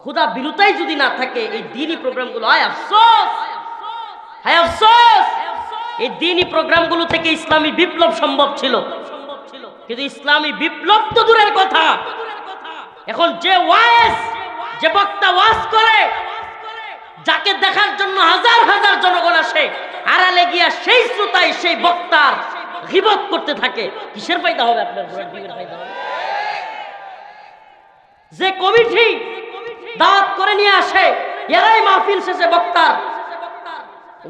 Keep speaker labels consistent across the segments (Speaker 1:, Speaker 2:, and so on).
Speaker 1: খুদা বিরুতাই যদি না থাকে এই দ্বীনি প্রোগ্রামগুলো, হায় আফসোস, হায় আফসোস। এই দ্বীনি প্রোগ্রামগুলো থেকে ইসলামী বিপ্লব সম্ভব ছিল, কিন্তু ইসলামী বিপ্লব তো দূরের কথা। এখন যে বক্তা ওয়াজ করে, যাকে দেখার জন্য হাজার হাজার জনগণ আসে, আড়ালে গিয়া সেই শ্রোতায় সেই বক্তার গীবত করতে থাকে, কিসের ফায়দা হবে আপনার? ফায়দা হবে। যে কমিটি দাওয়াত করে নিয়ে আসে, এরাই মাহফিল শেষে বক্তার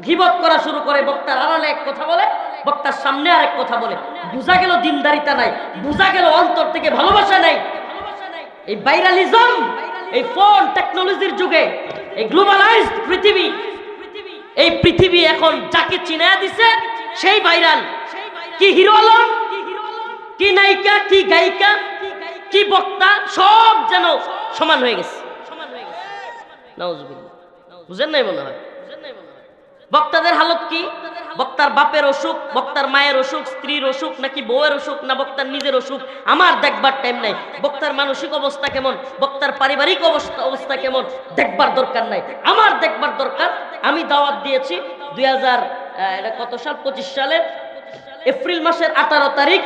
Speaker 1: গীবত করা শুরু করে, বক্তার আড়ালে এক কথা বলে, বক্তার সামনে আরেক কথা বলে। বোঝা গেল দিনদারিতা নাই, বোঝা গেল অন্তর থেকে ভালোবাসা নাই। এই ভাইরালিজম, এই ফোন টেকনোলজির যুগে, এই গ্লোবালাইজড পৃথিবী, এই পৃথিবী এখন যাকে চিনায়া দিছে সেই ভাইরাল। কি হিরো আলম, কি নায়িকা, কি গায়িকা, কি বক্তা, সব যেন সমান হয়ে গেছে। নাউজুবিল্লাহ। বুঝেন নাই মনে হয়? বক্তাদের হালত কি? বক্তার বাপের অসুখ, বক্তার মায়ের অসুখ, স্ত্রীর অসুখ, নাকি বউয়ের অসুখ, না বক্তার নিজের অসুখ, আমার দেখবার টাইম নাই। বক্তার মানসিক অবস্থা কেমন, বক্তার পারিবারিক অবস্থা কেমন, দেখবার দরকার নাই। আমার দেখবার দরকার, আমি দাওয়াত দিয়েছি 25 সালের এপ্রিল মাসের 18 তারিখ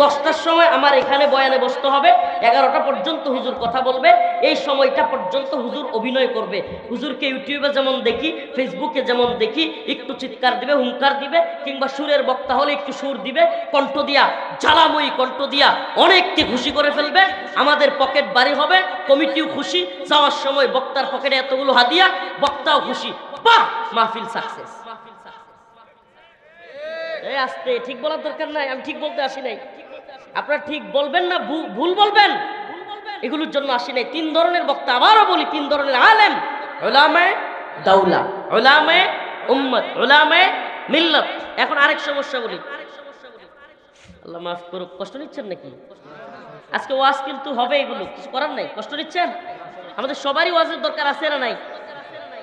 Speaker 1: 10টার সময় আমার এখানে বয়ানে বসতে হবে। 11টা পর্যন্ত হুজুর কথা বলবে। এই সময়টা পর্যন্ত হুজুর অভিনয় করবে। হুজুরকে ইউটিউবে যেমন দেখি, ফেসবুকে যেমন দেখি, একটু চিৎকার দিবে, হুঙ্কার দিবে, কিংবা সুরের বক্তা হলে একটু সুর দিবে, কণ্ঠ দিয়া, জ্বালাময়ী কণ্ঠ দিয়া অনেককে খুশি করে ফেলবে। আমাদের পকেট বাড়ি হবে, কমিটিও খুশি, যাওয়ার সময় বক্তার পকেটে এতগুলো হাদিয়া, বক্তাও খুশি। বাহ, মাহফিল সাকসেস। আস্তে, ঠিক বলার দরকার নাই, আমি ঠিক বলতে আসি নাই। আপনারা ঠিক বলবেন না ভুল বলবেন, এগুলোর জন্য আসি নাই। 3 ধরনের বক্তা, আবারও বলি, 3 ধরনের আলেম: উলামায়ে দাওলা, উলামায়ে উম্মত, উলামায়ে মিল্লাত। এখন আরেক সমস্যা বলি, আল্লাহ মাফ করুক, কষ্ট নিচ্ছেন নাকি? আজকে ওয়াজ কিন্তু হবে, এগুলো কিছু করার নাই। কষ্ট নিচ্ছেন? আমাদের সবারই ওয়াজের দরকার আছে না নাই?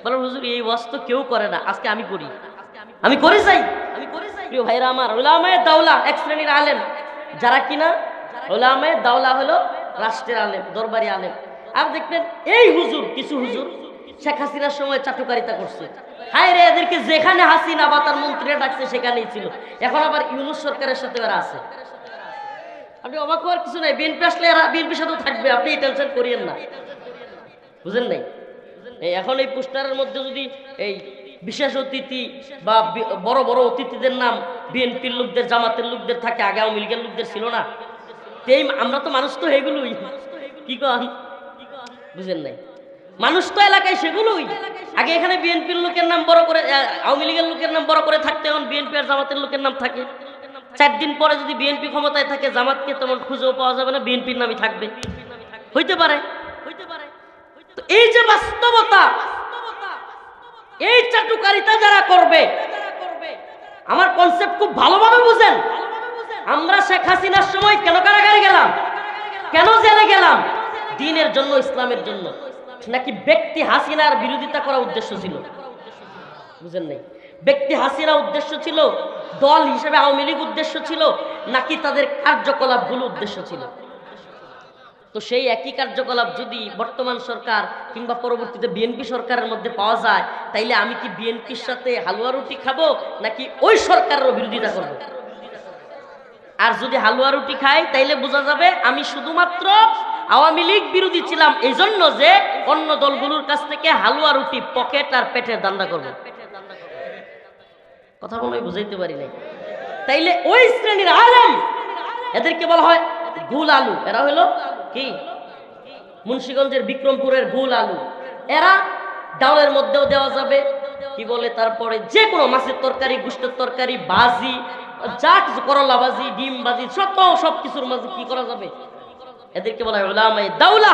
Speaker 1: বলেন হুজুর এই ওয়াজ তো কেউ করে না, আজকে আমি করি, আমি করে যাই। প্রিয় ভাইরা আমার, উলামায়ে দাওলা এক শ্রেণীর আলেম, যারা কিনা উলামায়ে দাওলা হলো রাষ্ট্রের আলেম, দরবারি আলেম। আর দেখবেন এই হুজুর, কিছু হুজুর শেখ হাসিনার সময় চাটুকারিতা করছে। হায় রে, এদেরকে যেখানে হাসিনা বা তার মন্ত্রীরা ডাকছে সেখানেই ছিল। এখন আবার ইউনূস সরকারের সাথে এরা আছে। আপনি অবাক হওয়ার কিছু নাই, বিএনপি আসলে এরা বিএনপির সাথেও থাকবে, আপনি টেনশন করিয়েন না। বুঝেন নাই? এখন এই পোস্টারের মধ্যে যদি এই বিশেষ অতিথি বা বড় বড় অতিথিদের নাম বিএনপির লোকদের, জামাতের লোকদের থাকে, আগে আওয়ামী লীগের লোকদের ছিল না। আমরা তো মানুষ তো এগুলোই, কি কন? বুঝেন নাই? মানুষ তো এলাকায় সেগুলোই। আগে এখানে বিএনপির লোকের নাম বড় করে, আওয়ামী লীগের লোকের নাম বড় করে থাকতে, এখন বিএনপি আর জামাতের লোকের নাম থাকে। 4 দিন পরে যদি বিএনপি ক্ষমতায় থাকে, জামাতকে তেমন খুঁজেও পাওয়া যাবে না, বিএনপির নামই থাকবে। হইতে পারে। তো এই যে বাস্তবতা, এই চাটুকারিতা যারা করবে, আমার কনসেপ্ট খুব ভালোভাবে বুঝেন। আমরা শেখ হাসিনার সময় কেন কারাগারে গেলাম, কেন জেলে গেলাম? দ্বীনের জন্য, ইসলামের জন্য, নাকি ব্যক্তি হাসিনার বিরোধিতা করা উদ্দেশ্য ছিল? বুঝেন নাই? ব্যক্তি হাসিনা উদ্দেশ্য ছিল, দল হিসেবে আওয়ামী লীগ উদ্দেশ্য ছিল, নাকি তাদের কার্যকলাপগুলো উদ্দেশ্য ছিল? তো সেই একই কার্যকলাপ যদি বর্তমান সরকার কিংবা পরবর্তীতে বিএনপি সরকারের মধ্যে পাওয়া যায়, তাইলে আমি কি বিএনপির সাথে হালুয়া রুটি খাবো, নাকি ওই সরকারের বিরোধিতা করব? আর যদি হালুয়া রুটি খাই, তাইলে বোঝা যাবে আমি শুধুমাত্র আওয়ামী লীগ বিরোধী ছিলাম এই জন্য যে অন্য দলগুলোর কাছ থেকে হালুয়া রুটি, পকেট আর পেটের ধান্দা করব। কথা মনে হয় বুঝাইতে পারি নাই। তাইলে ওই শ্রেণীর আলেম, এদেরকে বলা হয় গুল আলু। এরা হলো কি? মুন্সিগঞ্জের বিক্রমপুরের গুল আলু। এরা ডাউলের মধ্যেও দেওয়া যাবে, কি বলে, তারপরে যে কোনো মাছের তরকারি, গোশতের তরকারি, বাজি, যা কিছু, করলা ভাজি, ডিম ভাজি, সব কিছুর মাঝে কি করা যাবে? এদেরকে বলা হয় উলামায়ে দাওলা।